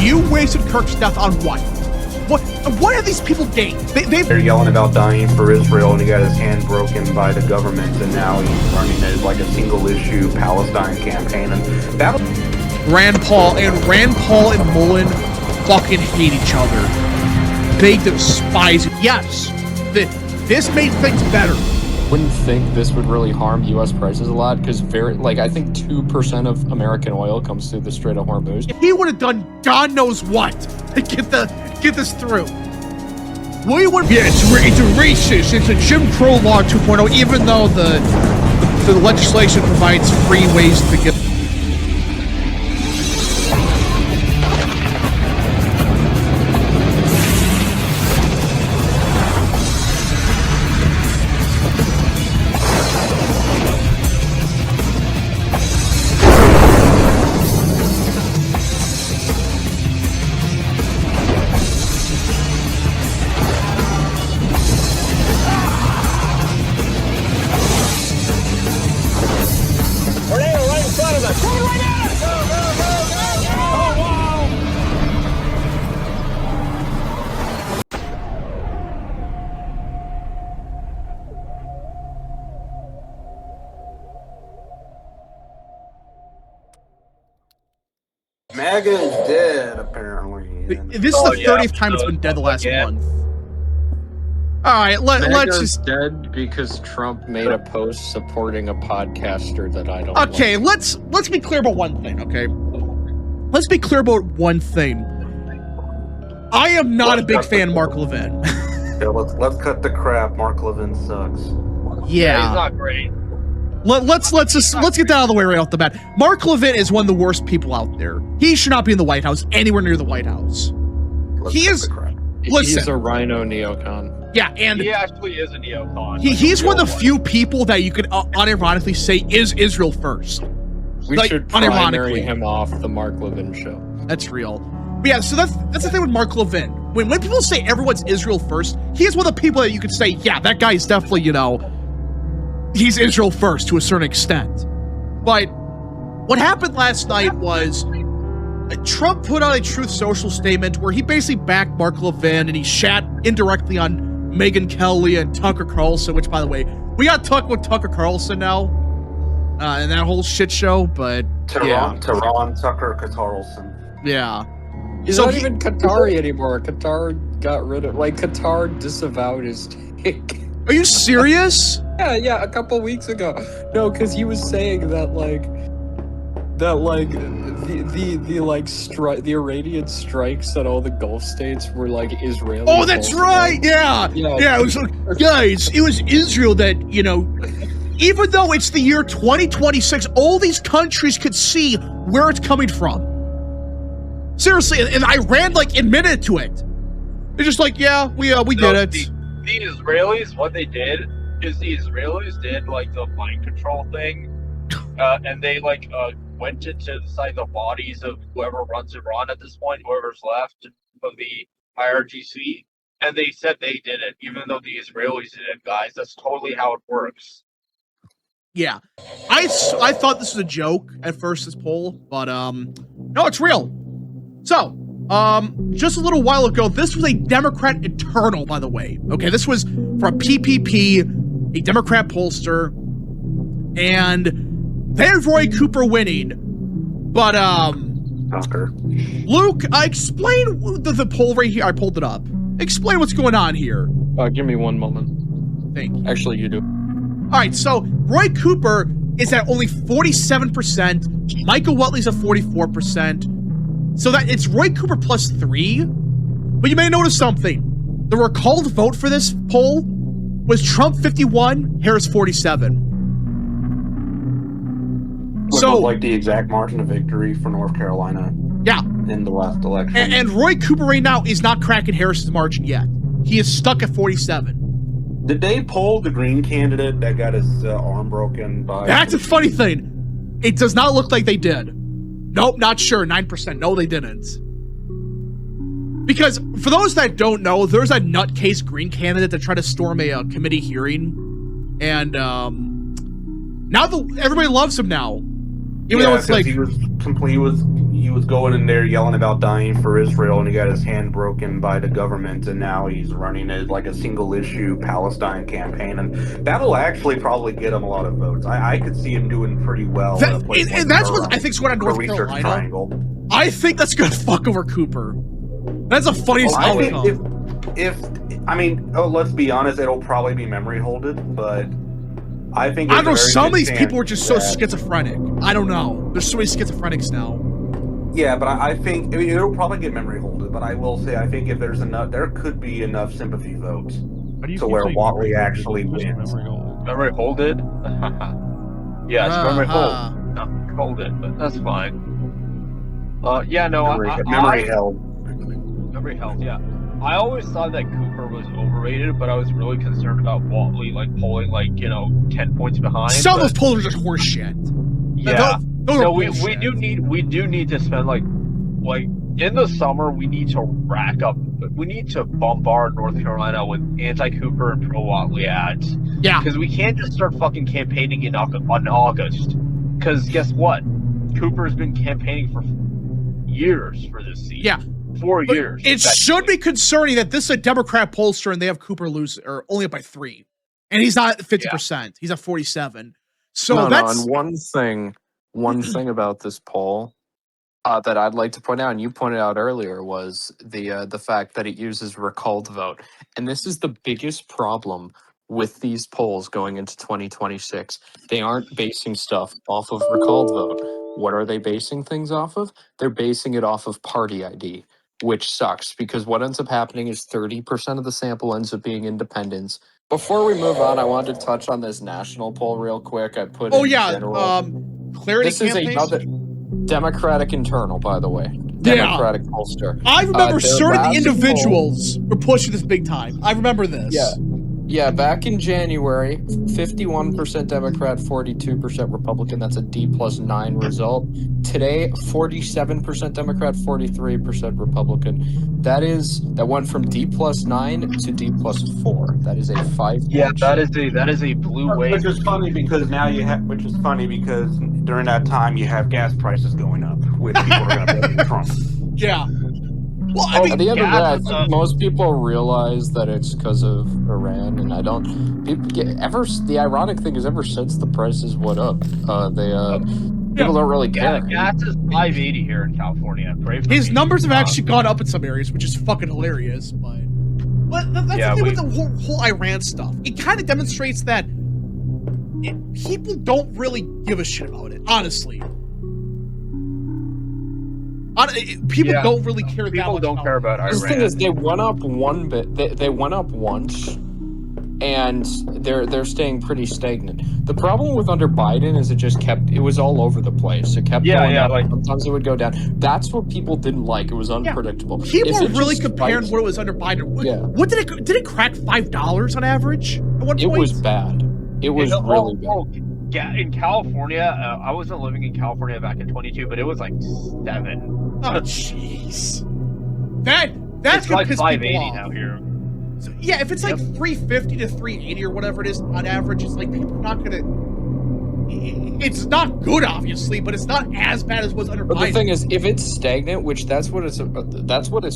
You wasted Kirk's death on what? What have these people gained? They're yelling about dying for Israel, and he got his hand broken by the government, and now he's running it like a single-issue Palestine campaign. And that Rand Paul and Mullen fucking hate each other. They despise it. Yes, this made things better. Wouldn't think this would really harm U.S. prices a lot, because I think 2% of American oil comes through the Strait of Hormuz. If he would have done God knows what to get this through. Yeah, it's a racist. It's a Jim Crow law 2.0, even though the legislation provides free ways to get. MAGA is dead, apparently. This is the 30th time it's been dead the last month. Alright, let's just... dead because Trump made a post supporting a podcaster that I don't Okay, like. let's be clear about one thing, okay? Let's be clear about one thing. I am not a big fan of Mark Levin. Yeah, let's cut the crap. Mark Levin sucks. Yeah. He's not great. Let's get that out of the way right off the bat. Mark Levin is one of the worst people out there. He should not be in the White House, anywhere near the White House. He is. Listen, he's a rhino neocon. Yeah, and he actually is a neocon. He's one of the few people that you could unironically say is Israel first. We should primary him off the Mark Levin show. That's real. But yeah, so that's the thing with Mark Levin. When people say everyone's Israel first, he is one of the people that you could say, yeah, that guy is definitely, he's Israel first to a certain extent. But what happened last night was Trump put out a Truth Social statement where he basically backed Mark Levin, and he shat indirectly on Megyn Kelly and Tucker Carlson, which, by the way, we got talk with Tucker Carlson now and that whole shit show, but Tehran Tucker Carlson. Yeah. He's not even Qatari anymore. Qatar got rid of, Qatar disavowed his take. Are you serious? Yeah, a couple weeks ago. No, because he was saying that the Iranian strikes at all the Gulf states were Israeli. Oh, that's right. Yeah. It was guys. It was Israel that even though it's the year 2026, all these countries could see where it's coming from. Seriously, and Iran admitted to it. They're just we did it. The Israelis, what they did is the Israelis did the mind control thing, and they went into the bodies of whoever runs Iran at this point, whoever's left of the IRGC, and they said they did it, even though the Israelis did it, guys. That's totally how it works. Yeah, I thought this was a joke at first, this poll, but no, it's real. So, just a little while ago, this was a Democrat internal, by the way. Okay, this was from PPP, a Democrat pollster, and they have Roy Cooper winning. But, Tucker. Luke, explain the poll right here. I pulled it up. Explain what's going on here. Give me one moment. Thank you. Actually, you do. All right, so Roy Cooper is at only 47%. Michael Whatley's at 44%. So that it's Roy Cooper plus 3. But you may notice something. The recalled vote for this poll was Trump 51, Harris 47. So the exact margin of victory for North Carolina. Yeah. In the last election. And Roy Cooper right now is not cracking Harris's margin yet. He is stuck at 47. Did they poll the Green candidate that got his arm broken by... That's a funny thing. It does not look like they did. Nope, not sure. 9%. No, they didn't. Because, for those that don't know, there's a nutcase Green candidate that tried to storm a committee hearing. And, now everybody loves him now. Even though it's like he was going in there yelling about dying for Israel, and he got his hand broken by the government, and now he's running as like a single issue Palestine campaign, and that'll actually probably get him a lot of votes. I could see him doing pretty well. And that's what I think's going on North Carolina. Triangle. I think that's gonna fuck over Cooper. That's the funniest outcome. Let's be honest, it'll probably be memory holded, but I think I don't know. Some of these people are just so schizophrenic. I don't know. There's so many schizophrenics now. Yeah, but I think it'll probably get memory holded. But I will say, I think if there's enough, there could be enough sympathy votes to where Watley actually wins. Memory holded? Yes, memory hold. Not hold it, but that's fine. Memory held. Memory held, yeah. I always thought that Cooper was overrated, but I was really concerned about Watley polling 10 points behind. Some of those polls are just horse shit. Yeah. We do need to spend in the summer we need to bombard North Carolina with anti-Cooper and pro-Watley ads. Yeah. Because we can't just start fucking campaigning in August. Because guess what? Cooper's been campaigning for years for this season. Yeah. 4 years. It should be concerning that this is a Democrat pollster and they have Cooper lose or only up by 3. And he's not at 50%. Yeah. He's at 47. So that's and one thing about this poll that I'd like to point out, and you pointed out earlier, was the fact that it uses recalled vote. And this is the biggest problem with these polls going into 2026. They aren't basing stuff off of recalled vote. What are they basing things off of? They're basing it off of party ID, which sucks because what ends up happening is 30% of the sample ends up being independents. Before we move on, I wanted to touch on this national poll real quick. I put Clarity this is another Democratic internal, by the way. Democratic pollster. I remember certain individuals were pushing this big time. I remember this. Yeah, back in January, 51% Democrat, 42% Republican. That's a D+9 result. Today, 47% Democrat, 43% Republican. That went from D+9 to D+4. That is a 5. Yeah, that is a blue wave. Which is funny because during that time you have gas prices going up, which people are going to vote for Trump. Yeah. Well, I mean, at the end of the day, I think most people realize that it's because of Iran, and I don't. The ironic thing is, ever since the prices went up, people don't really care. Gas is $5.80 here in California. His numbers have actually gone up in some areas, which is fucking hilarious. But that's the thing with the whole Iran stuff. It kind of demonstrates that people don't really give a shit about it, honestly. People don't really care. People don't care about Iran. The thing is, they went up one bit. They went up once, and they're staying pretty stagnant. The problem with under Biden is it was all over the place. It kept going up. Sometimes it would go down. That's what people didn't like. It was unpredictable. People were really comparing what it was under Biden. What did it crack $5 on average at one point? It was bad. It was really bad. Yeah, in California, I wasn't living in California back in 22, but it was like 7. Oh, jeez. That's like 580 now here. So, yeah, if it's like 350 to 380 or whatever it is on average, it's like people are not gonna. It's not good, obviously, but it's not as bad as was under Biden. But the thing is, if it's stagnant, which that's what it's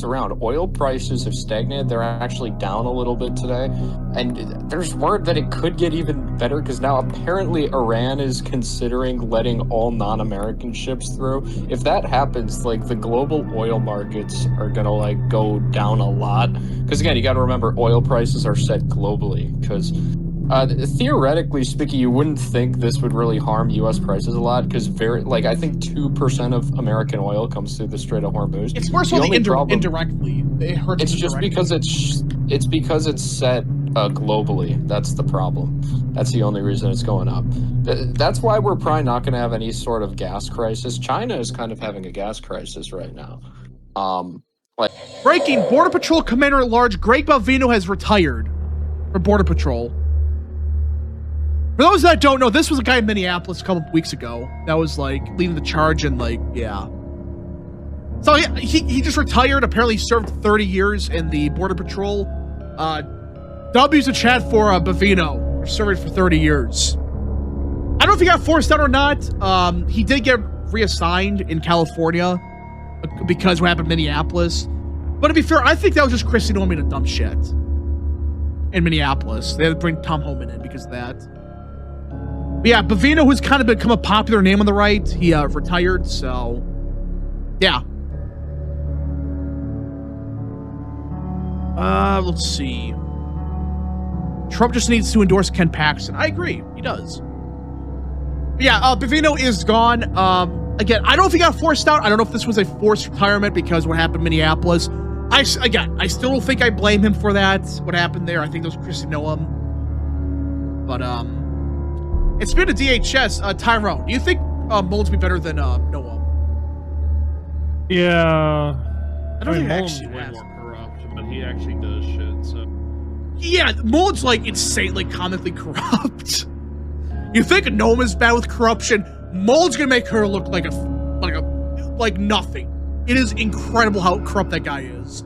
around. Oil prices have stagnated. They're actually down a little bit today, and there's word that it could get even better because now apparently Iran is considering letting all non-American ships through. If that happens, the global oil markets are gonna go down a lot. Because again, you got to remember, oil prices are set globally. Because theoretically speaking, you wouldn't think this would really harm U.S. prices a lot because I think 2% of American oil comes through the Strait of Hormuz. It's more so indirectly. It hurts. It's just because it's set globally. That's the problem. That's the only reason it's going up. That's why we're probably not going to have any sort of gas crisis. China is kind of having a gas crisis right now. Breaking: Border Patrol Commander-at-Large Greg Bavino has retired from Border Patrol. For those that don't know, this was a guy in Minneapolis a couple of weeks ago that was leading the charge and So he just retired. Apparently he served 30 years in the Border Patrol. W's a chat for Bavino for serving for 30 years. I don't if he got forced out or not. He did get reassigned in California because what happened in Minneapolis. But to be fair, I think that was just Christy Norman being a dumb shit in Minneapolis. They had to bring Tom Homan in because of that. But yeah, Bavino, who's kind of become a popular name on the right, he retired, so yeah. Let's see. Trump just needs to endorse Ken Paxton. I agree, he does. But yeah, Bavino is gone. Again, I don't know if he got forced out. I don't know if this was a forced retirement because what happened in Minneapolis. I still don't think I blame him for that. What happened there? I think those Christy Noam. But it's been a DHS. Tyrone, do you think Mullins would be better than Noam? Yeah. I don't think Mullins actually is way has. more corrupt, but he actually does shit. So Yeah, Mullins like insanely comically corrupt. You think Noam is bad with corruption? Mullins gonna make her look like nothing. It is incredible how corrupt that guy is.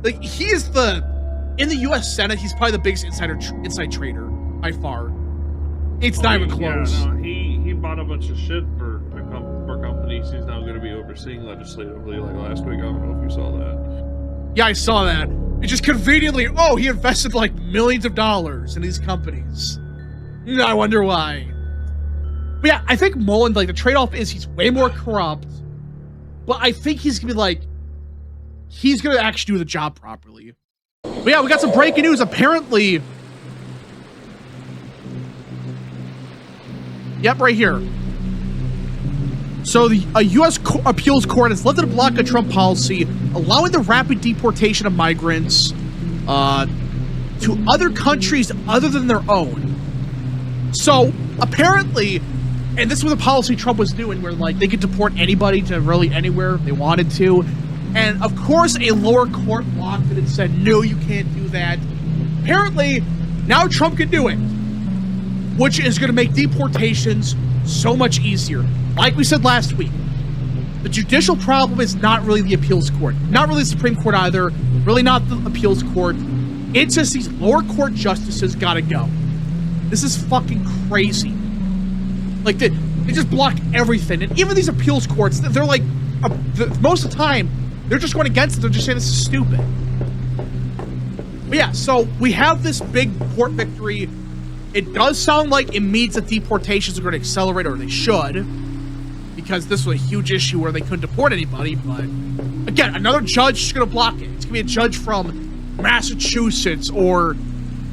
Like he is in the U.S. Senate. He's probably the biggest inside trader by far. It's not even close. Yeah, no, he bought a bunch of shit for companies he's now going to be overseeing legislatively. Like last week, I don't know if you saw that. Yeah, I saw that. It just conveniently, he invested like millions of dollars in these companies. I wonder why. But yeah, I think Mullins, like the trade-off is he's way more corrupt. But I think he's gonna be like, he's gonna actually do the job properly. But yeah, we got some breaking news. Apparently, yep, right here. So a U.S. appeals court has lifted a block of Trump policy, allowing the rapid deportation of migrants to other countries other than their own. So apparently, and this was a policy Trump was doing where like they could deport anybody to really anywhere they wanted to. And of course a lower court blocked it and said, no, you can't do that. Apparently now Trump can do it, which is going to make deportations so much easier. Like we said last week, the judicial problem is not really the appeals court, not really the Supreme Court either, really not the appeals court. It's just these lower court justices gotta go. This is fucking crazy. Like, they just block everything. And even these appeals courts, they're like, most of the time, they're just going against it. They're just saying this is stupid. But yeah, so we have this big court victory. It does sound like it means that deportations are going to accelerate, or they should, because this was a huge issue where they couldn't deport anybody. But again, another judge is going to block it. It's going to be a judge from Massachusetts or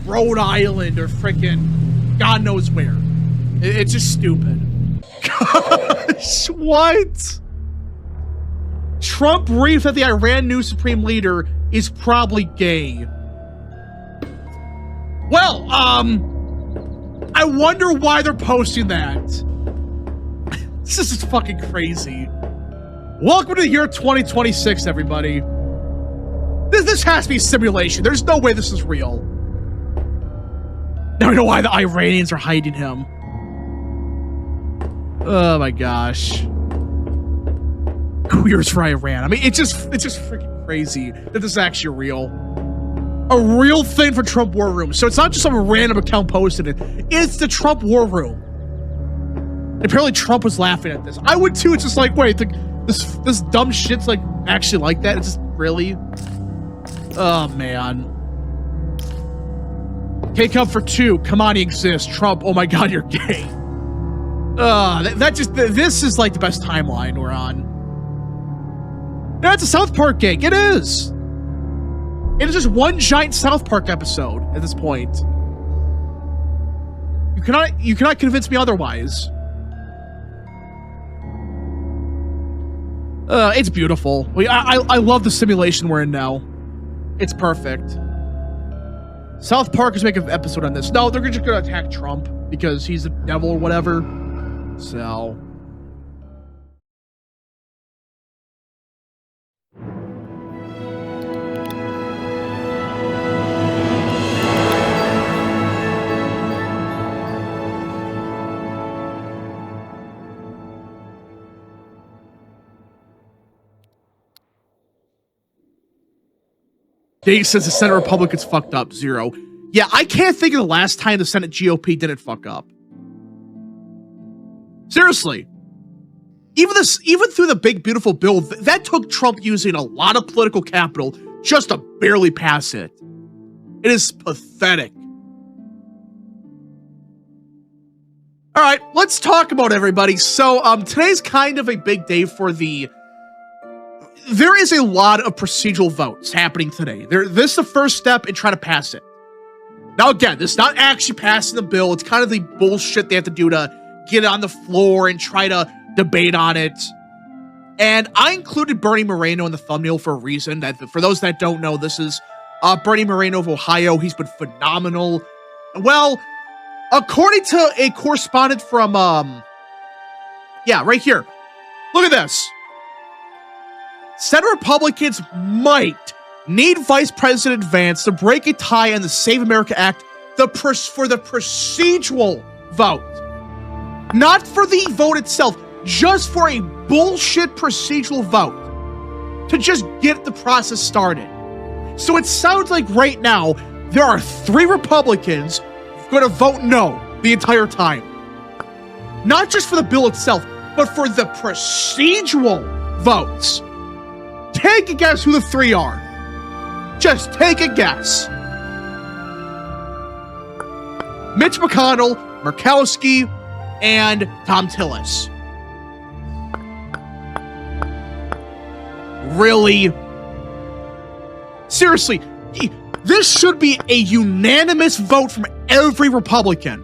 Rhode Island or freaking God knows where. It's just stupid. Gosh, what? Trump briefed that the Iran new supreme leader is probably gay. Well, I wonder why they're posting that. This is just fucking crazy. Welcome to the year 2026, everybody. This has to be simulation. There's no way this is real. Now I know why the Iranians are hiding him. Oh my gosh. Queers for Iran. I mean, it's just freaking crazy that this is actually real. A real thing for Trump War Room. So it's not just some random account posted it. It's the Trump War Room. And apparently Trump was laughing at this. I would too. It's just like, wait, this dumb shit's like actually like that. It's just really. Oh man. K-Cup for 2. Come on, he exists. Trump. Oh my God, you're gay. This is like the best timeline we're on. No, it's a South Park gig. It is. It is just one giant South Park episode at this point. You cannot convince me otherwise. It's beautiful. I love the simulation we're in now. It's perfect. South Park is making an episode on this. No, they're just gonna attack Trump because he's a devil or whatever. So. Dave says the Senate Republicans fucked up. 0. Yeah, I can't think of the last time the Senate GOP didn't fuck up. Seriously. Even through the big, beautiful bill, that took Trump using a lot of political capital just to barely pass it. It is pathetic. All right, let's talk about everybody. So, today's kind of a big day for the... There is a lot of procedural votes happening today. This is the first step in trying to pass it. Now, again, this is not actually passing the bill. It's kind of the bullshit they have to do to get it on the floor and try to debate on it. And I included Bernie Moreno in the thumbnail for a reason. That for those that don't know, this is Bernie Moreno of Ohio. He's been phenomenal. Well, according to a correspondent from, yeah, right here. Look at this. Senate Republicans might need Vice President Vance to break a tie on the Save America Act for the procedural vote. Not for the vote itself, just for a bullshit procedural vote. To just get the process started. So it sounds like right now, there are 3 Republicans going to vote no the entire time. Not just for the bill itself, but for the procedural votes. Take a guess who the 3 are. Just take a guess. Mitch McConnell, Murkowski, and Tom Tillis. Really? Seriously, this should be a unanimous vote from every Republican.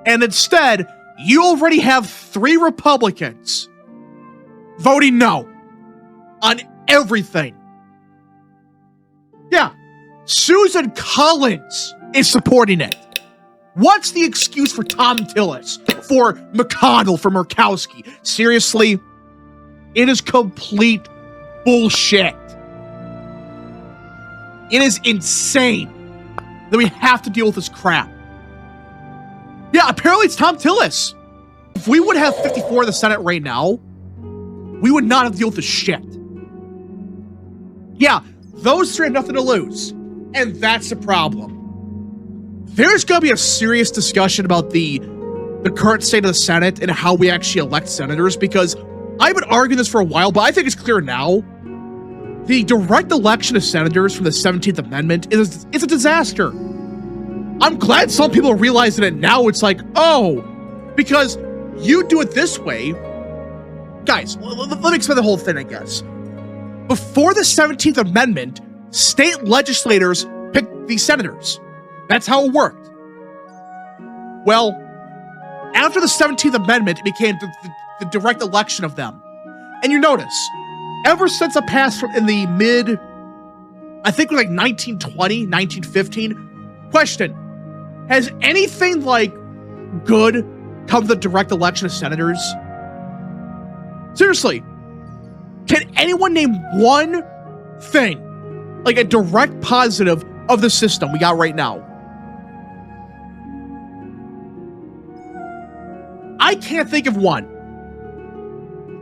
And instead, you already have 3 Republicans voting no on everything. Yeah, Susan Collins is supporting it. What's the excuse for Tom Tillis, for McConnell, for Murkowski? Seriously? It is complete bullshit. It is insane that we have to deal with this crap. Yeah, apparently it's Tom Tillis. If we would have 54 in the Senate right now, we would not have to deal with this shit. Yeah, those 3 have nothing to lose. And that's the problem. There's going to be a serious discussion about the current state of the Senate and how we actually elect senators, because I've been arguing this for a while, but I think it's clear now. The direct election of senators from the 17th Amendment is a disaster. I'm glad some people are realizing it now. It's like, oh, because you do it this way. Guys, let me explain the whole thing, I guess. Before the 17th Amendment, state legislators picked the senators. That's how it worked. Well, after the 17th Amendment, it became the direct election of them. And you notice, ever since it passed in the mid, I think it was like 1920, 1915, question, has anything like good come from the direct election of senators? Seriously, can anyone name one thing, like a direct positive of the system we got right now? I can't think of one.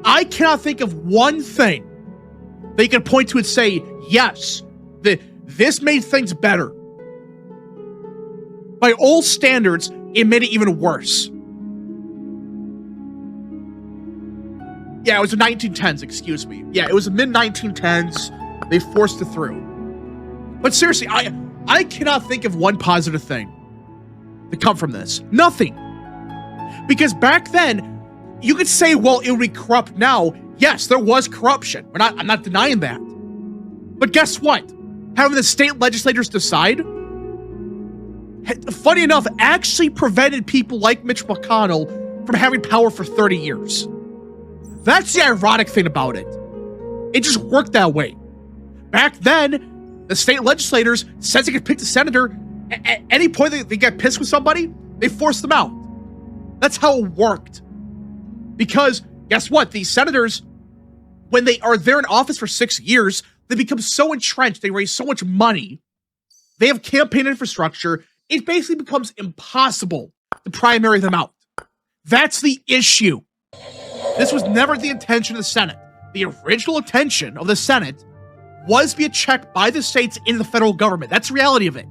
I cannot think of one thing that you can point to and say, yes, this made things better. By old standards, it made it even worse. Yeah, it was the 1910s, excuse me. Yeah, it was the mid-1910s. They forced it through. But seriously, I cannot think of one positive thing to come from this. Nothing. Because back then, you could say, well, it would be corrupt now. Yes, there was corruption. I'm not denying that. But guess what? Having the state legislators decide, funny enough, actually prevented people like Mitch McConnell from having power for 30 years. That's the ironic thing about it. It just worked that way. Back then, the state legislators, since they could pick the senator, at any point they get pissed with somebody, they forced them out. That's how it worked. Because, guess what? These senators, when they are there in office for 6 years, they become so entrenched, they raise so much money, they have campaign infrastructure, it basically becomes impossible to primary them out. That's the issue. This was never the intention of the Senate. The original intention of the Senate was to be a check by the states in the federal government. That's the reality of it.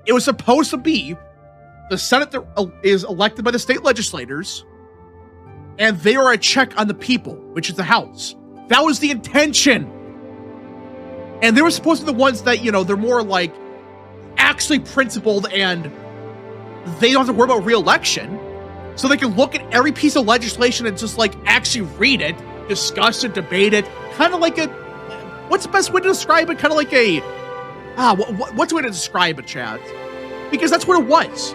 It was supposed to be The Senate is elected by the state legislators, and they are a check on the people, which is the House. That was the intention. And they were supposed to be the ones that, you know, they're more like actually principled and they don't have to worry about re-election. So they can look at every piece of legislation and just like actually read it, discuss it, debate it. Kind of like a, what's the best way to describe it? Kind of like a, what's the way to describe it, Chad? Because that's what it was.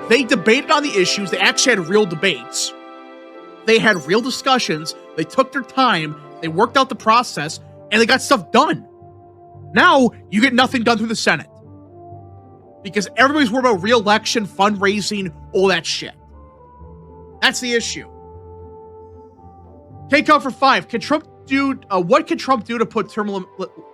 They debated on the issues. They actually had real debates. They had real discussions. They took their time. They worked out the process and they got stuff done. Now you get nothing done through the Senate because everybody's worried about re-election, fundraising, all that shit. That's the issue. Take out for 5. Can Trump do? What can Trump do to put term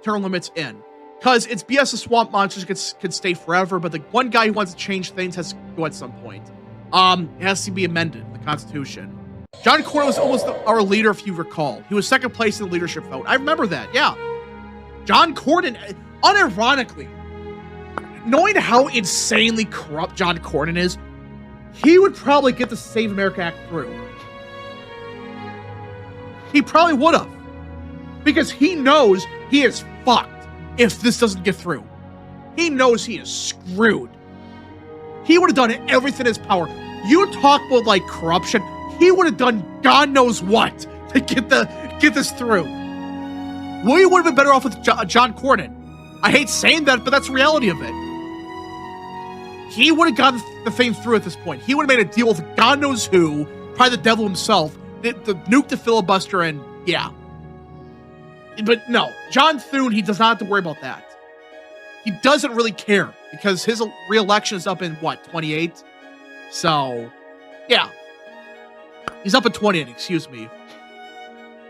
limits in? Because it's BS. The swamp monsters could stay forever, but the one guy who wants to change things has to go at some point. It has to be amended, the Constitution. John Cornyn was almost our leader, if you recall. He was second place in the leadership vote. I remember that, yeah. John Cornyn, unironically, knowing how insanely corrupt John Cornyn is, he would probably get the Save America Act through. He probably would have. Because he knows he is fucked if this doesn't get through. He knows he is screwed. He would have done everything in his power. You talk about like corruption, he would have done God knows what to get this through. We would have been better off with John Cornyn. I hate saying that, but that's the reality of it. He would have gotten the thing through at this point. He would have made a deal with God knows who, probably the devil himself, the nuke the filibuster, and yeah. But no, John Thune, he does not have to worry about that. He doesn't really care because his re-election is up in what, 28? So, yeah. He's up at 28, excuse me.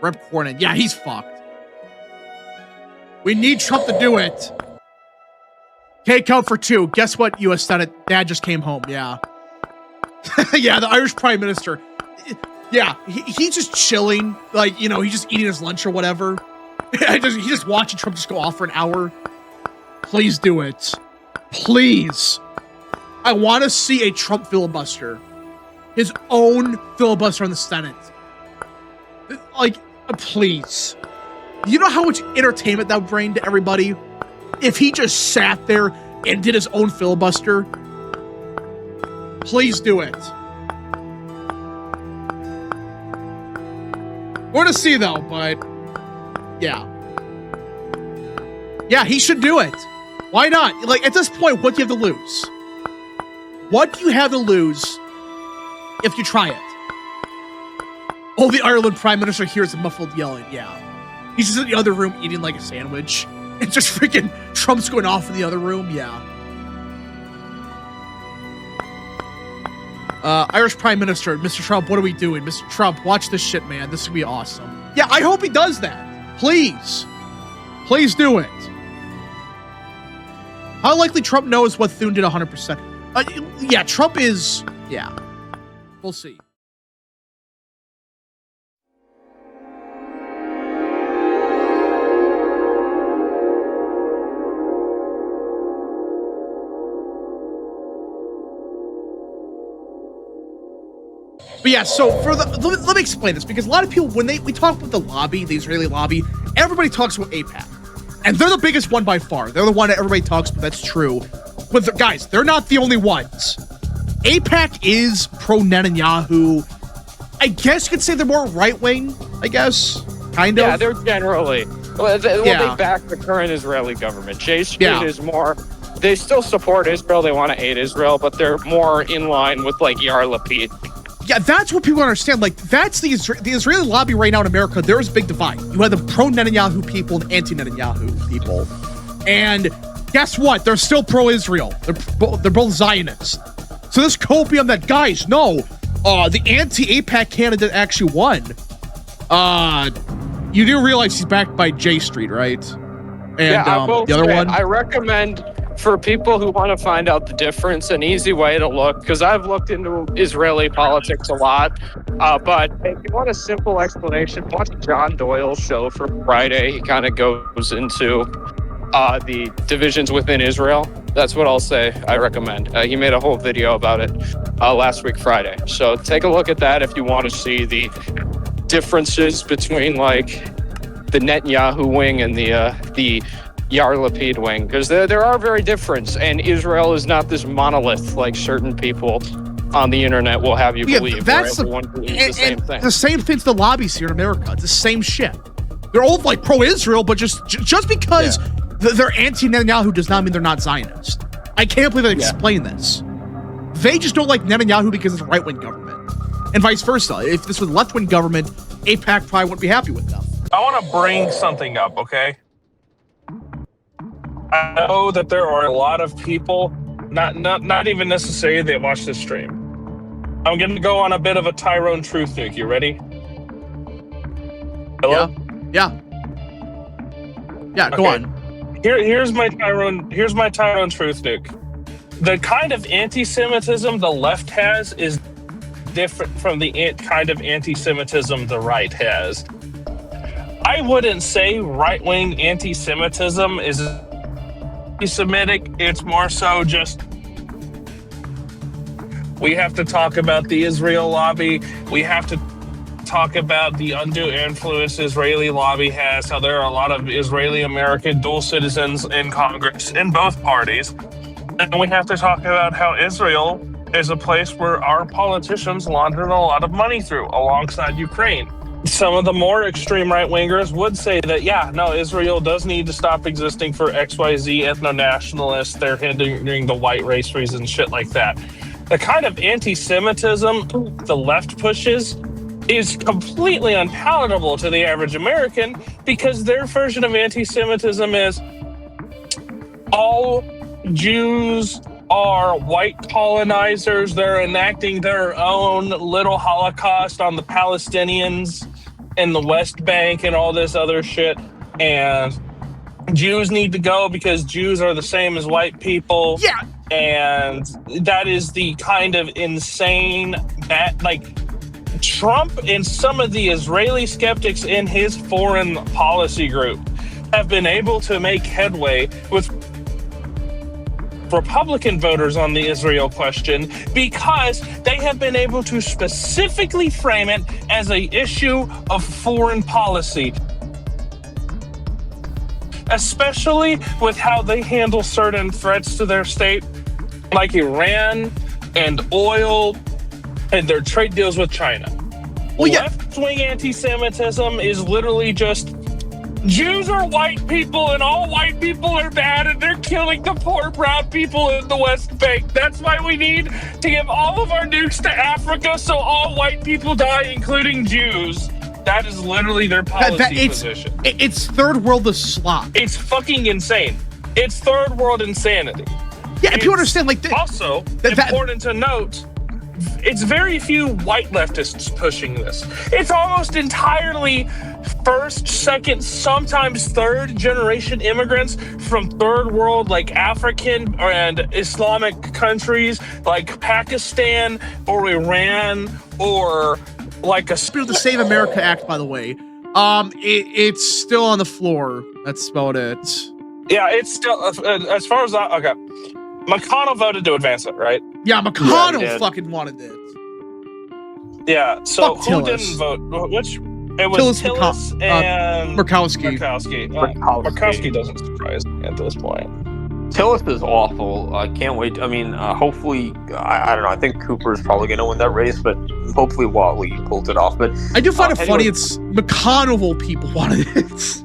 Rep Cornyn, yeah, he's fucked. We need Trump to do it. Okay, count for 2. Guess what, U.S. Senate? Dad just came home, yeah. Yeah, the Irish Prime Minister. Yeah, he's just chilling. Like, you know, he's just eating his lunch or whatever. He's just watching Trump just go off for an hour. Please do it. Please. I want to see a Trump filibuster. His own filibuster in the Senate. Like, please. You know how much entertainment that would bring to everybody? If he just sat there and did his own filibuster. Please do it. We're to see though, but yeah. Yeah, he should do it. Why not? Like, at this point, what do you have to lose? What do you have to lose if you try it? Oh, the Ireland Prime Minister hears a muffled yelling, yeah. He's just in the other room eating like a sandwich. And just freaking Trump's going off in the other room, yeah. Irish Prime Minister, Mr. Trump, what are we doing? Mr. Trump, watch this shit, man. This is gonna be awesome. Yeah, I hope he does that. Please. Please do it. How likely Trump knows what Thune did 100%? Yeah, Trump is... Yeah. We'll see. But yeah, so for let me explain this, because a lot of people, when we talk about the lobby, the Israeli lobby, everybody talks about AIPAC. And they're the biggest one by far. They're the one that everybody talks about, that's true. But guys, they're not the only ones. AIPAC is pro-Netanyahu. I guess you could say they're more right-wing, I guess. Kind of. Yeah, they're generally. They back the current Israeli government. J Street is more... They still support Israel. They want to aid Israel, but they're more in line with, like, Yair Lapid. Yeah, that's what people understand. Like, that's the Israeli lobby right now in America. There is a big divide. You have the pro-Netanyahu people and anti-Netanyahu people. And guess what? They're still pro-Israel. They're both Zionists. So this copium that, guys, no, the anti-AIPAC candidate actually won. You do realize he's backed by J Street, right? And yeah, the other one? I recommend... For people who want to find out the difference, an easy way to look, because I've looked into Israeli politics a lot, but if you want a simple explanation, watch John Doyle's show from Friday. He kind of goes into the divisions within Israel. That's what I'll say. I recommend. He made a whole video about it last week Friday. So take a look at that if you want to see the differences between like the Netanyahu wing and the Yair Lapid wing, because there are very different, and Israel is not this monolith like certain people on the internet will have you believe. That's everyone believes the same thing. The same thing's the lobbies here in America. It's the same shit. They're all like pro-Israel, but just because they're anti-Netanyahu does not mean they're not Zionist. I can't believe I explain this. They just don't like Netanyahu because it's a right-wing government, and vice versa. If this was a left-wing government, AIPAC probably wouldn't be happy with them. I want to bring something up, okay? I know that there are a lot of people, not even necessarily that watch this stream. I'm going to go on a bit of a Tyrone truth nuke. You ready? Hello? Yeah. Go on. Here's my Tyrone truth nuke. The kind of anti-Semitism the left has is different from the kind of anti-Semitism the right has. I wouldn't say right-wing anti-Semitism is anti-Semitic. It's more so just we have to talk about the Israel lobby. We have to talk about the undue influence Israeli lobby has, how there are a lot of Israeli-American dual citizens in Congress in both parties. And we have to talk about how Israel is a place where our politicians laundered a lot of money through alongside Ukraine. Some of the more extreme right-wingers would say that, Israel does need to stop existing for XYZ ethno-nationalists. They're hindering the white race reasons, shit like that. The kind of anti-Semitism the left pushes is completely unpalatable to the average American because their version of anti-Semitism is all Jews are white colonizers. They're enacting their own little Holocaust on the Palestinians in the West Bank and all this other shit. And Jews need to go because Jews are the same as white people. Yeah. And that is the kind of insane Trump and some of the Israeli skeptics in his foreign policy group have been able to make headway with Republican voters on the Israel question because they have been able to specifically frame it as an issue of foreign policy, especially with how they handle certain threats to their state, like Iran and oil and their trade deals with China. Left-wing anti-Semitism is literally just Jews are white people and all white people are bad and they're killing the poor brown people in the West Bank. That's why we need to give all of our nukes to Africa so all white people die, including Jews. That is literally their policy position. It's third world of slop. It's fucking insane. It's third world insanity. Yeah, if you understand, also important to note, it's very few white leftists pushing this. It's almost entirely first, second, sometimes third generation immigrants from third world, like African and Islamic countries like Pakistan or Iran or like a... The Save America Act, by the way. It's still on the floor. That's about it. Yeah, it's still, as far as that, okay. McConnell voted to advance it, right? Yeah, McConnell fucking wanted it. Yeah, so Fuck who Tillis. didn't vote? Which? It was Tillis and Murkowski. Murkowski doesn't surprise me at this point. Tillis is awful. I can't wait. I mean, hopefully, I don't know. I think Cooper's probably going to win that race, but hopefully Watley pulls it off. But I do find it funny. It's McConnell people wanted it.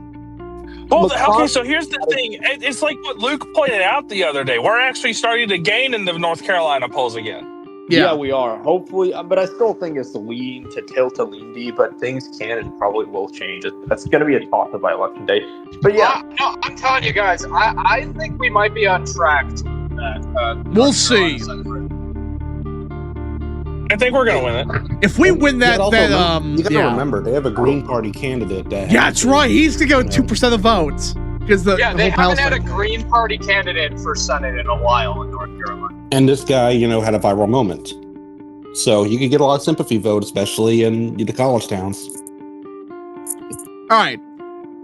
Well, okay, so here's the thing. It's like what Luke pointed out the other day. We're actually starting to gain in the North Carolina polls again. Yeah, we are. Hopefully, but I still think it's lean to tilt to lean D, but things can and probably will change. That's going to be a talk by election day. But yeah. No, I'm telling you guys, I think we might be on track to that. We'll see. I think we're going to win it. If we win that, you gotta remember, they have a Green Party candidate. That's right. He's going to go 2% of the votes. Because they haven't had a Green Party candidate for Senate in a while in North Carolina. And this guy, had a viral moment. So you could get a lot of sympathy vote, especially in the college towns. All right.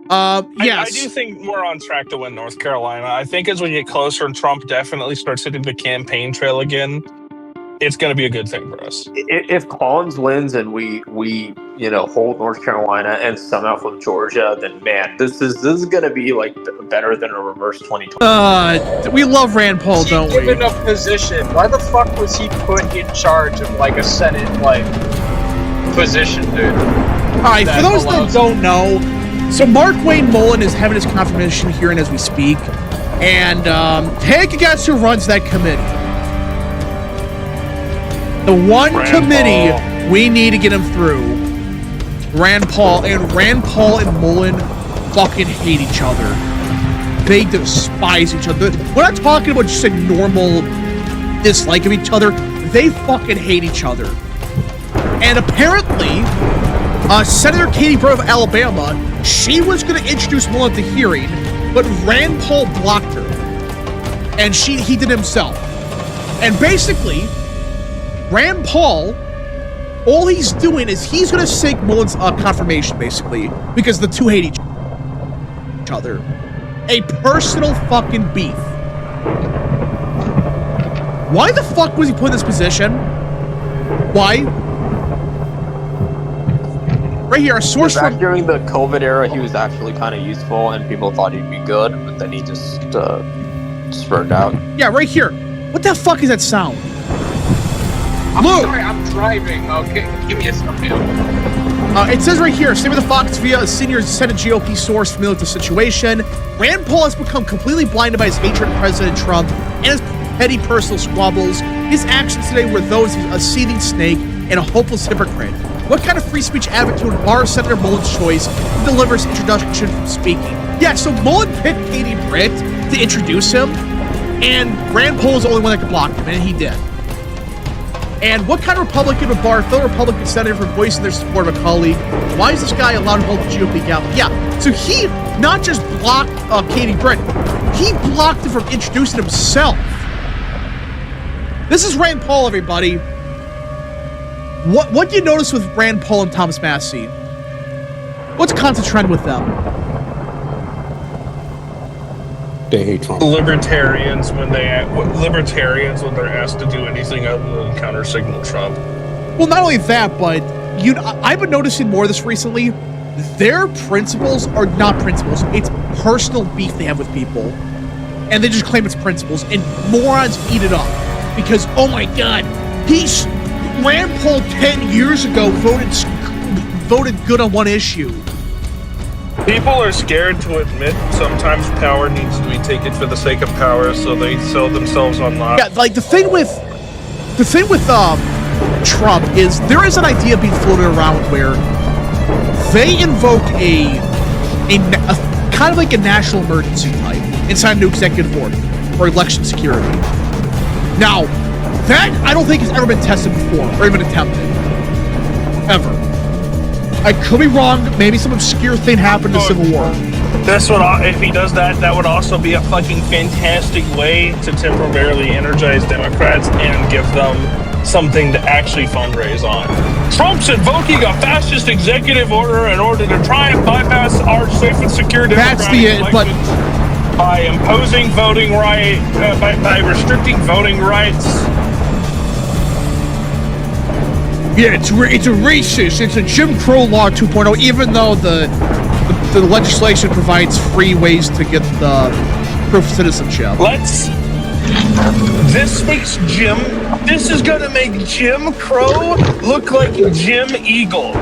Yes. I do think we're on track to win North Carolina. I think as we get closer and Trump definitely starts hitting the campaign trail again, it's going to be a good thing for us. If Collins wins and we hold North Carolina and somehow flip Georgia, then man, this is going to be like better than a reverse 2020. We love Rand Paul, don't we? Given a position, why the fuck was he put in charge of like a Senate position, dude? All right, for those that don't know, so Mark Wayne Mullen is having his confirmation hearing as we speak, and take a guess who runs that committee. The one committee we need to get him through. Rand Paul and Mullen fucking hate each other. They despise each other. We're not talking about just a normal dislike of each other. They fucking hate each other. And apparently, Senator Katie Burr of Alabama, she was going to introduce Mullen at the hearing, but Rand Paul blocked her. And he did himself. And basically, Rand Paul, all he's doing is he's going to sink Mullen's confirmation, basically, because the two hate each other. A personal fucking beef. Why the fuck was he put in this position? Why? Right here, a source from... During the COVID era, he was actually kind of useful, and people thought he'd be good, but then he just spurred out. Yeah, right here. What the fuck is that sound? I'm sorry, I'm driving. Okay, give me a second. It says right here, statement of Fox via a senior Senate GOP source familiar with the situation. Rand Paul has become completely blinded by his hatred of President Trump and his petty personal squabbles. His actions today were those of a seething snake and a hopeless hypocrite. What kind of free speech advocate would bar Senator Mullen's choice to deliver his introduction from speaking? Yeah, so Mullen picked Katie Britt to introduce him, and Rand Paul was the only one that could block him, and he did. And what kind of Republican would bar a fellow Republican senator from voicing their support of a colleague? Why is this guy allowed to hold the GOP gavel? Yeah, so he not just blocked Katie Britt, he blocked him from introducing himself. This is Rand Paul, everybody. What do you notice with Rand Paul and Thomas Massie? What's a constant trend with them? They hate Trump. Libertarians when they're asked to do anything other than counter signal Trump. Well, not only that, but I've been noticing more of this recently. Their principles are not principles. It's personal beef they have with people. And they just claim it's principles. And morons eat it up. Because, oh my God, Rand Paul 10 years ago voted good on one issue. People are scared to admit sometimes power needs to be taken for the sake of power, so they sell themselves on lies. Yeah, like the thing with Trump is there is an idea being floated around where they invoke a kind of like a national emergency type inside a new executive order for election security. Now, that I don't think has ever been tested before or even attempted. Ever. I could be wrong. Maybe some obscure thing happened in the Civil War. If he does that, that would also be a fucking fantastic way to temporarily energize Democrats and give them something to actually fundraise on. Trump's invoking a fascist executive order in order to try and bypass our safe and secure democratic elections by imposing voting right, by restricting voting rights. Yeah, it's a racist. It's a Jim Crow law 2.0, even though the legislation provides free ways to get the proof of citizenship. This is gonna make Jim Crow look like Jim Eagle.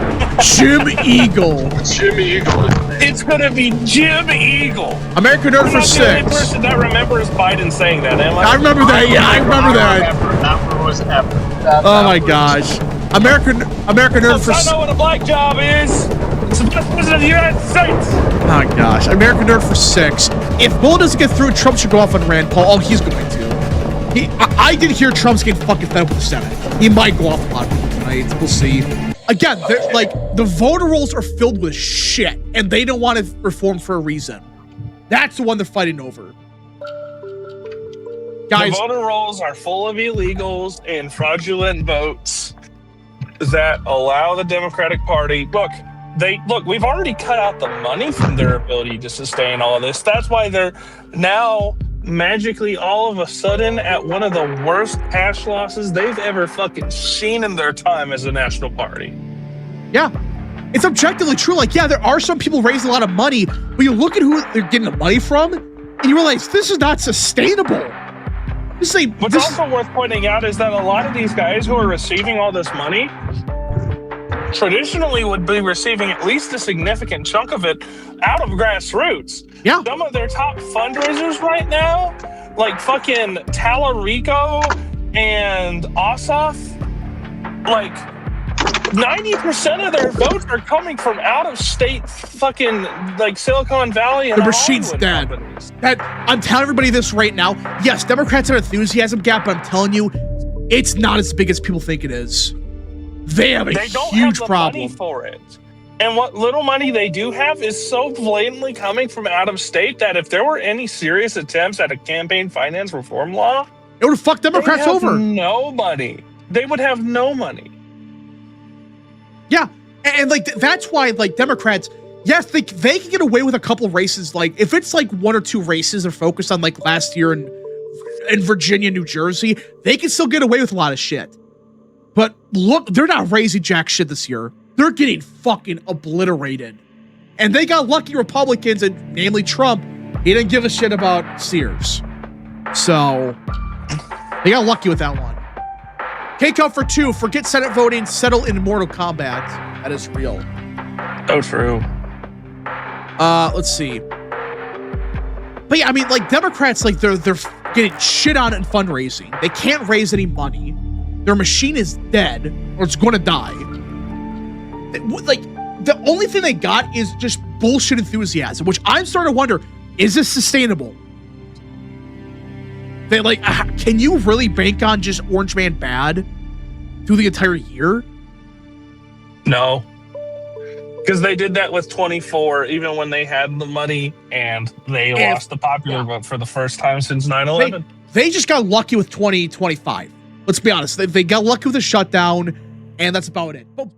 Jim Eagle. Jim Eagle. It's gonna be Jim Eagle. American Nerd for 6. I'm the only person that remembers Biden saying that. I remember that. Yeah, I remember that. That one was epic. Oh my gosh. American Nerd for 6. I know what a black job is. It's the president of the United States. Oh gosh. American Nerd for 6. If Mullen doesn't get through, Trump should go off on Rand Paul. Oh, he's going to. I did hear Trump's getting fucking fed up with the Senate. He might go off a lot of people tonight. We'll see. Again, the voter rolls are filled with shit, and they don't want to reform for a reason. That's the one they're fighting over. Guys, the voter rolls are full of illegals and fraudulent votes that allow the Democratic Party. Look, we've already cut out the money from their ability to sustain all of this. That's why they're now magically all of a sudden at one of the worst cash losses they've ever fucking seen in their time as a national party. Yeah. It's objectively true. Like, yeah, there are some people raising a lot of money, but you look at who they're getting the money from, and you realize this is not sustainable. What's also worth pointing out is that a lot of these guys who are receiving all this money traditionally would be receiving at least a significant chunk of it out of grassroots. Yeah. Some of their top fundraisers right now, like fucking Talarico and Ossoff, like 90% of their votes are coming from out of state fucking like Silicon Valley and the machine's dead. I'm telling everybody this right now. Yes, Democrats have an enthusiasm gap, but I'm telling you, it's not as big as people think it is. They have a huge problem money for it. And what little money they do have is so blatantly coming from out of state that if there were any serious attempts at a campaign finance reform law, it would have fucked Democrats over. No money. They would have no money. Yeah, and like that's why like Democrats, yes, they can get away with a couple races. Like if it's like 1 or 2 races they're focused on, like last year in Virginia, New Jersey, they can still get away with a lot of shit. But look, they're not raising jack shit this year. They're getting fucking obliterated. And they got lucky Republicans, and namely Trump, he didn't give a shit about Sears. So, they got lucky with that one. K-Cup for 2, forget Senate voting, settle in Mortal Kombat. That is real. Oh, true. Let's see. But yeah, I mean, like, Democrats, like, they're getting shit on in fundraising. They can't raise any money. Their machine is dead, or it's going to die. Like, the only thing they got is just bullshit enthusiasm, which I'm starting to wonder, is this sustainable? They like, can you really bank on just Orange Man bad through the entire year? No. Because they did that with 24, even when they had the money, and they lost the popular vote for the first time since 9/11. They just got lucky with 2025. Let's be honest. They got lucky with the shutdown, and that's about it. But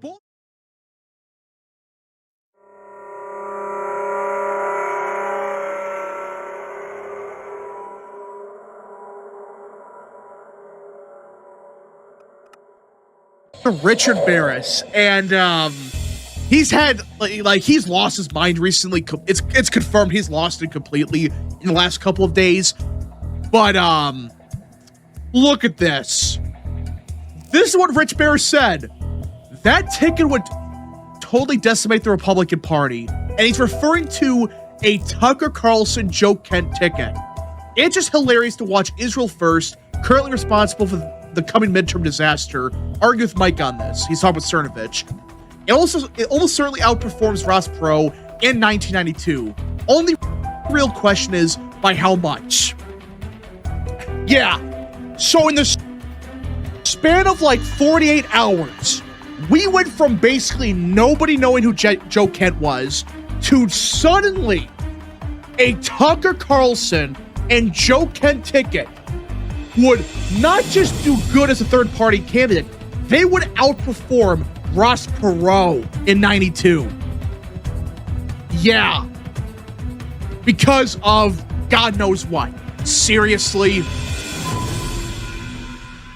Richard Barris, and he's had like he's lost his mind recently. It's confirmed he's lost it completely in the last couple of days. But look at this. This is what Rich Barris said. That ticket would totally decimate the Republican Party, and he's referring to a Tucker Carlson Joe Kent ticket. It's just hilarious to watch Israel First, currently responsible for the coming midterm disaster, argue with Mike on this. He's talking with Cernovich. It almost certainly outperforms Ross Perot in 1992. Only real question is, by how much? Yeah. So in the span of like 48 hours, we went from basically nobody knowing who Joe Kent was to suddenly a Tucker Carlson and Joe Kent ticket would not just do good as a third-party candidate, they would outperform Ross Perot in 92. Yeah. Because of God knows what. Seriously.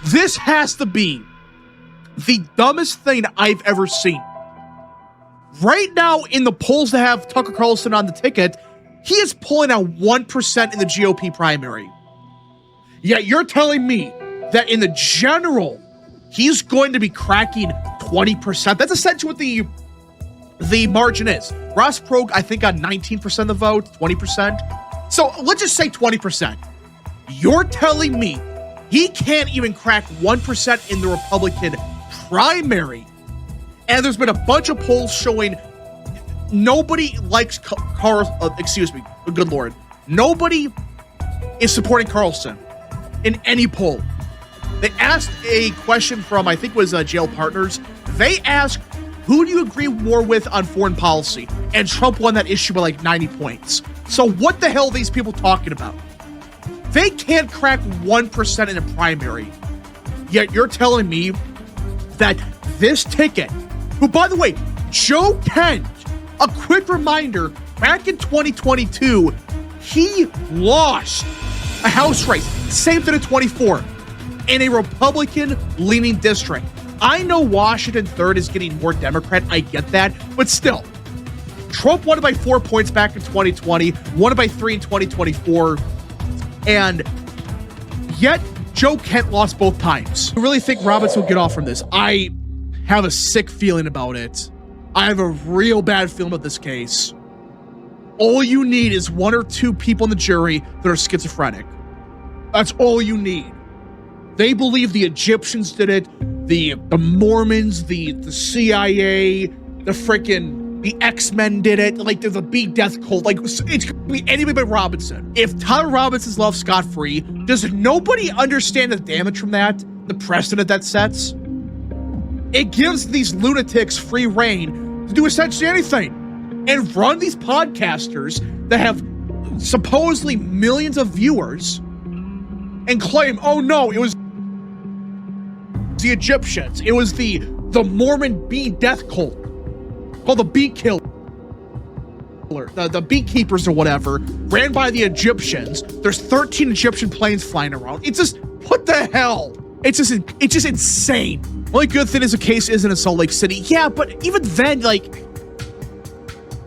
This has to be the dumbest thing I've ever seen. Right now, in the polls that have Tucker Carlson on the ticket, he is pulling out 1% in the GOP primary. Yet you're telling me that in the general, he's going to be cracking 20%. That's essentially what the margin is. Ross Perot, I think, got 19% of the vote, 20%. So let's just say 20%. You're telling me he can't even crack 1% in the Republican primary. And there's been a bunch of polls showing nobody likes excuse me, good Lord. Nobody is supporting Carlson in any poll. They asked a question from, I think it was Jail Partners. They asked, who do you agree more with on foreign policy? And Trump won that issue by like 90 points. So what the hell are these people talking about? They can't crack 1% in a primary. Yet you're telling me that this ticket, who, by the way, Joe Kent A quick reminder, back in 2022, he lost a House race, same thing in 24, in a Republican-leaning district. I know Washington 3rd is getting more Democrat, I get that, but still, Trump won it by 4 points back in 2020, won it by 3 in 2024, and yet Joe Kent lost both times. I really think Robinson will get off from this. I have a sick feeling about it. I have a real bad feeling about this case. All you need is 1 or 2 people in the jury that are schizophrenic. That's all you need. They believe the Egyptians did it, the Mormons, the CIA, the X-Men did it, like there's a big death cult, like it's gonna be anybody but Robinson. If Tyler Robinson's left scot-free, does nobody understand the damage from that, the precedent that sets? It gives these lunatics free reign to do essentially anything and run these podcasters that have supposedly millions of viewers and claim, oh no, it was the Egyptians, it was the Mormon bee death cult called the Bee Killer, the beekeepers or whatever, ran by the Egyptians. There's 13 Egyptian planes flying around. It's just, what the hell? It's just insane. Only good thing is the case isn't in Salt Lake City. Yeah, but even then, like,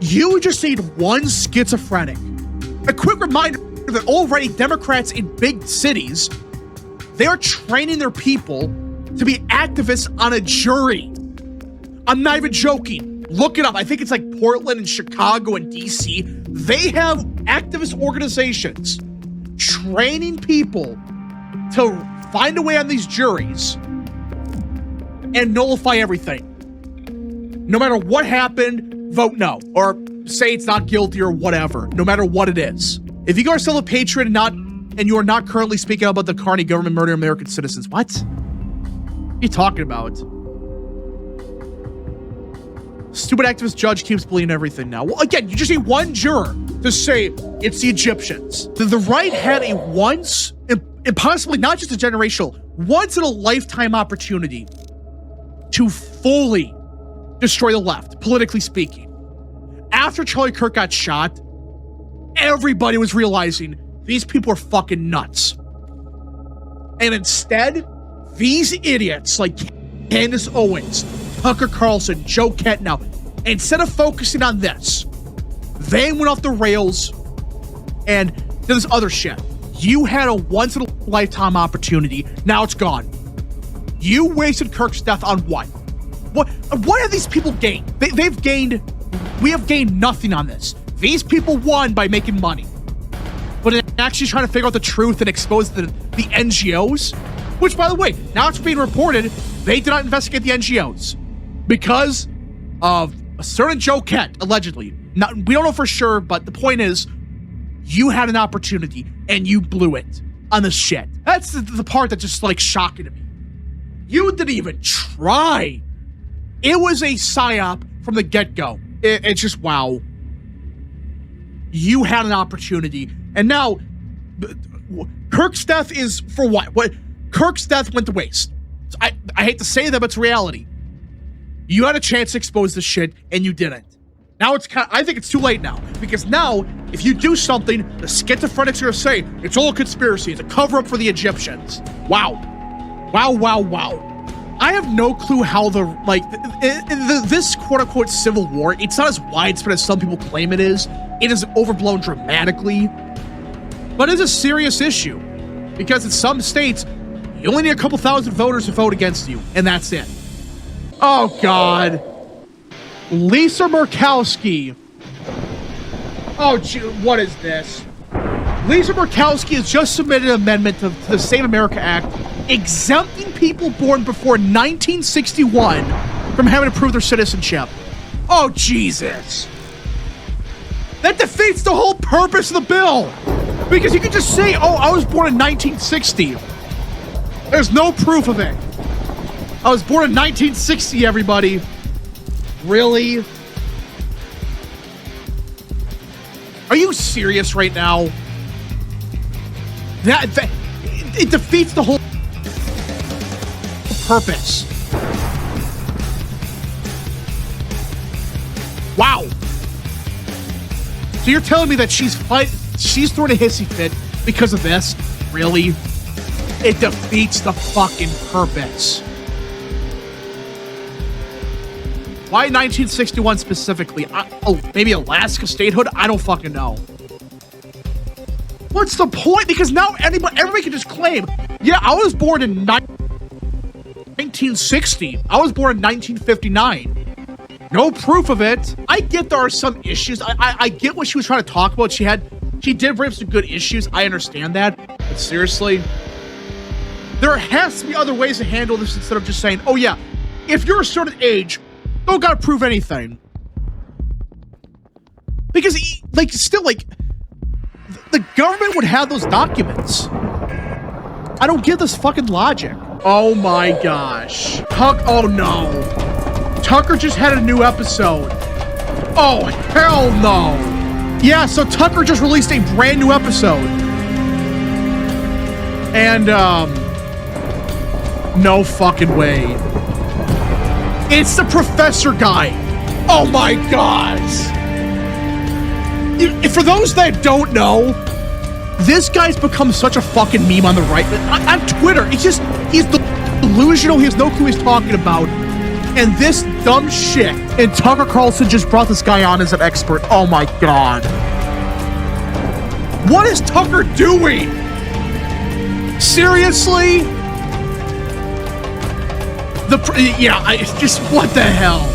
you just need one schizophrenic. A quick reminder that already Democrats in big cities, they are training their people to be activists on a jury. I'm not even joking. Look it up. I think it's like Portland and Chicago and DC. They have activist organizations training people to find a way on these juries and nullify everything. No matter what happened, vote no. Or say it's not guilty or whatever. No matter what it is. If you are still a patriot and you are not currently speaking about the Carney government murdering American citizens, what are you talking about? Stupid activist judge keeps believing everything now. Well, again, you just need one juror to say it's the Egyptians. The right had a once, and possibly not just a generational, once in a lifetime opportunity to fully destroy the left, politically speaking. After Charlie Kirk got shot, everybody was realizing these people are fucking nuts. And instead, these idiots like Candace Owens, Tucker Carlson, Joe Kent now, instead of focusing on this, they went off the rails and did this other shit. You had a once-in-a-lifetime opportunity. Now it's gone. You wasted Kirk's death on what? What have these people gained? We have gained nothing on this. These people won by making money. But in actually trying to figure out the truth and expose the NGOs, which, by the way, now it's being reported, they did not investigate the NGOs because of a certain Joe Kent, allegedly. We don't know for sure, but the point is, you had an opportunity and you blew it on this shit. That's the part that's just like shocking to me. You didn't even try. It was a psyop from the get-go. It's just, wow. You had an opportunity, and now Kirk's death is for what? Kirk's death went to waste. I hate to say that, but it's reality. You had a chance to expose this shit, and you didn't. Now it's I think it's too late now, because now, if you do something, the schizophrenics are going to say, it's all a conspiracy, it's a cover-up for the Egyptians. Wow. Wow, wow, wow. I have no clue how this quote-unquote civil war, it's not as widespread as some people claim it is. It is overblown dramatically. But it's a serious issue, because in some states, you only need a couple thousand voters to vote against you, and that's it. Oh, God. Lisa Murkowski. Oh, gee, what is this? Lisa Murkowski has just submitted an amendment to the Save America Act exempting people born before 1961 from having to prove their citizenship. Oh, Jesus. That defeats the whole purpose of the bill. Because you can just say, oh, I was born in 1960. There's no proof of it. I was born in 1960, everybody. Really? Are you serious right now? It defeats the whole purpose. Wow. So you're telling me that she's throwing a hissy fit because of this? Really? It defeats the fucking purpose. Why 1961 specifically? Maybe Alaska statehood? I don't fucking know. What's the point? Because now everybody can just claim, yeah, I was born in 1960. I was born in 1959. No proof of it. I get there are some issues. I get what she was trying to talk about. She did bring up some good issues. I understand that. But seriously, there has to be other ways to handle this instead of just saying, oh yeah, if you're a certain age, don't gotta prove anything. Because, like, still, like, the government would have those documents. I don't get this fucking logic. Oh my gosh. Oh no. Tucker just had a new episode. Oh, hell no. Yeah, so Tucker just released a brand new episode. And, no fucking way. It's the professor guy. Oh my gosh. For those that don't know, this guy's become such a fucking meme on the right. On Twitter, it's just, he's delusional. He has no clue he's talking about. And this dumb shit. And Tucker Carlson just brought this guy on as an expert. Oh my god. What is Tucker doing? Seriously? It's just, what the hell?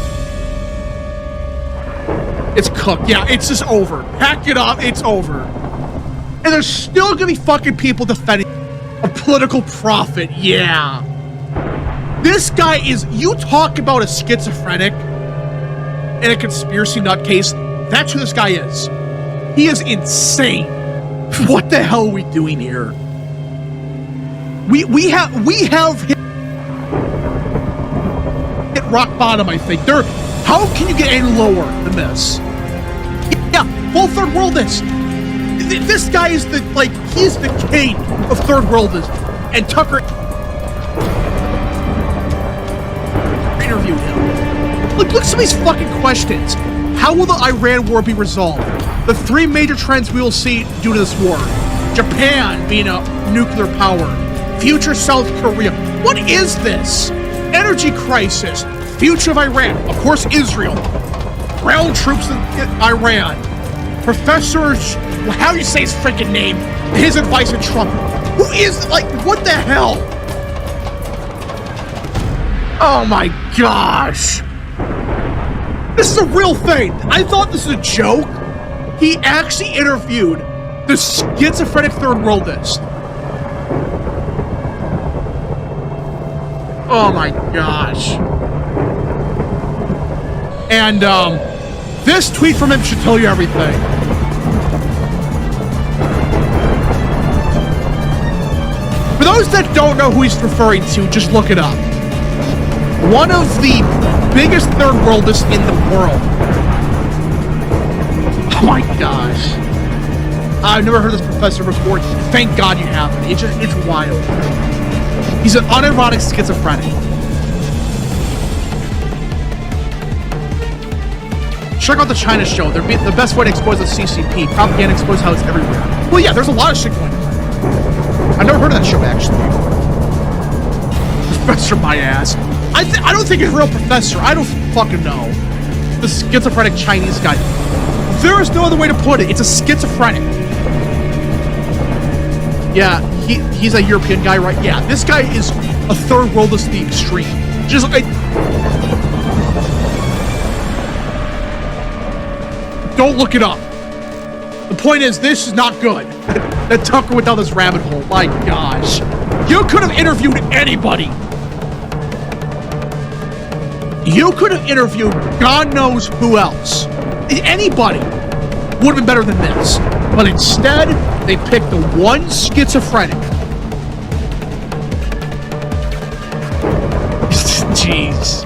It's cooked. Yeah, it's just over. Pack it up, it's over. And there's still gonna be fucking people defending a political prophet. Yeah. This guy is, you talk about a schizophrenic and a conspiracy nutcase, that's who this guy is. He is insane. What the hell are we doing here? We have hit rock bottom, I think. How can you get any lower than this? Yeah, full third worldist. This guy is he's the king of third worldist. And Tucker interviewed him. Look at some of these fucking questions. How will the Iran war be resolved? The three major trends we will see due to this war. Japan being a nuclear power. Future South Korea. What is this? Energy crisis. Future of Iran. Of course, Israel. Ground troops in Iran. Professor, how do you say his freaking name? His advice on Trump. Who is, what the hell? Oh my gosh. This is a real thing. I thought this was a joke. He actually interviewed the schizophrenic third worldist. Oh my gosh. And, this tweet from him should tell you everything. For those that don't know who he's referring to, just look it up. One of the biggest third worldists in the world. Oh my gosh. I've never heard this professor before. Thank God you haven't. It's wild. He's an unironic schizophrenic. Check out the China show. They're the best way to expose the CCP. Propaganda expose how it's everywhere. Well, yeah, there's a lot of shit going on. I've never heard of that show, actually. Professor, my ass. I don't think he's a real professor. I don't fucking know. The schizophrenic Chinese guy. There is no other way to put it. It's a schizophrenic. Yeah, he's a European guy, right? Yeah, this guy is a third worldist to the extreme. Just don't look it up. The point is, this is not good. That Tucker went down this rabbit hole. My gosh. You could have interviewed anybody. You could have interviewed God knows who else. Anybody would have been better than this. But instead, they picked the one schizophrenic. Jeez.